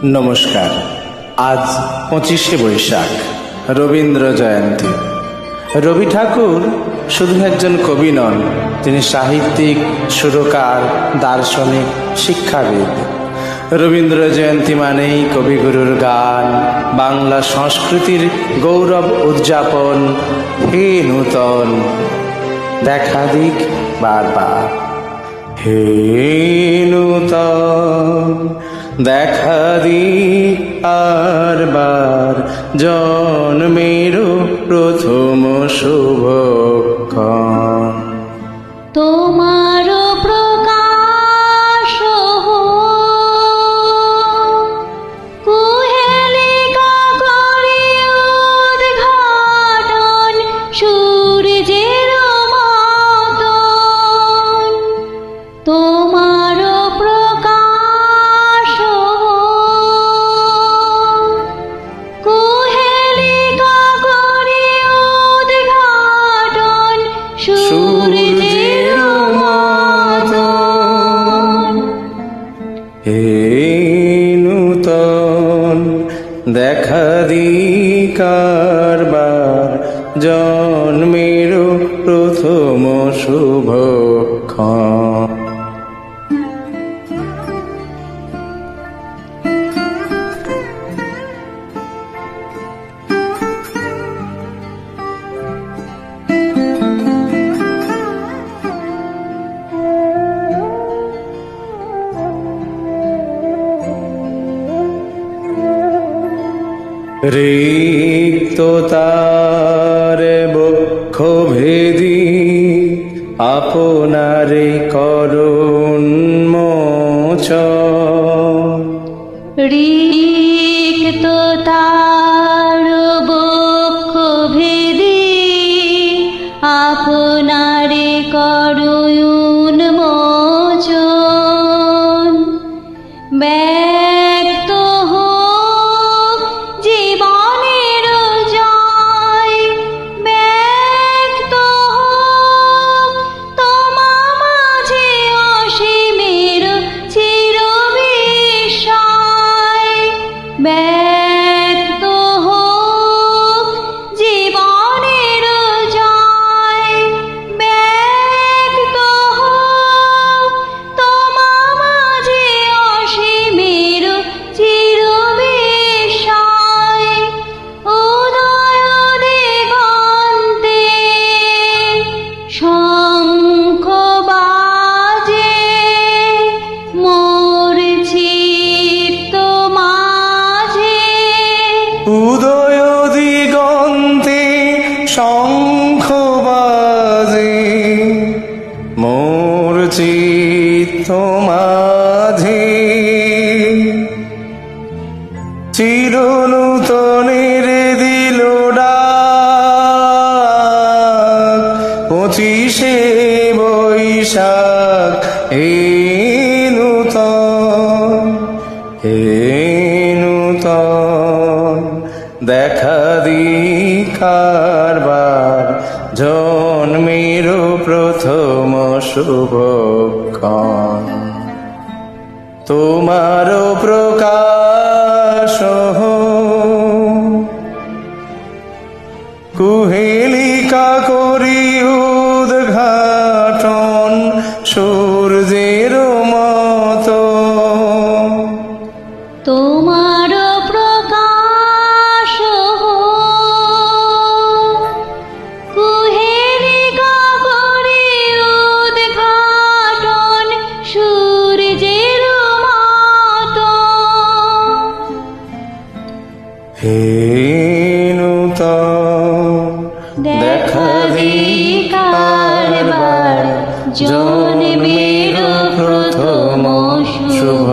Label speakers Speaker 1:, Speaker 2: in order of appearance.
Speaker 1: নমস্কার। আজ 25শে বৈশাখ, রবীন্দ্র জয়ন্তী। রবি ঠাকুর শুধু একজন কবি নন, তিনি সাহিত্যিক, সুরকার, দার্শনিক, শিক্ষাবিদ। রবীন্দ্র জয়ন্তী মানেই কবিগুরুর গান, বাংলা সংস্কৃতির গৌরব উদযাপন। হে নূতন, দেখা দিক বারবার। হে নূতন, দেখা দিক আরবার, জন্মের প্রথম শুভক্ষণ।
Speaker 2: তোমার প্রকাশ কুহেলিকা করি উদ্ঘাটন, সূর্যের মতন। তোমার প্রকাশ কুহেলিকা করি উদ্ঘাটন, সূর্যের মতন।
Speaker 1: হে নূতন, দেখা দিক আরবার, জন্মের প্রথম শুভক্ষণ। রিক্ততার বক্ষ ভেদি আপনারে করুণ মোচন।
Speaker 2: রিক্ততার বক্ষ ভেদি আপনারে করুণ মোচন। ব্যক্ত হোক জীবনের জয়, ব্যক্ত হোক তোমা মাঝে অসীমের চিরবিস্ময়। ব্যক্ত হোক জীবনের জয়, ব্যক্ত হোক তোমা মাঝে অসীমের চিরবিস্ময়। উদয় দিগন্তে শঙ্খ বাজে, মোর চিত্ত মাঝে।
Speaker 1: উদয় দিগন্তে শঙ্খ বাজে, মোর চিত্ত মাঝে। চিরনূতনের দিল ডাক, 25শে বৈশাখ। হে নূতন, হে নূতন, দেখা দিক আরবার, জন্মের প্রথম শুভক্ষণ। তোমার প্রকাশ কুহেলিকা করি উদ্ঘাটন, সূর্যের মতো।
Speaker 2: তোমার প্রকাশ কুহেলিকা করি উদ্ঘাটন, সূর্যের মতন।
Speaker 1: হে নূতন, দেখা দিক আরবার, জন্মের প্রথম শুভ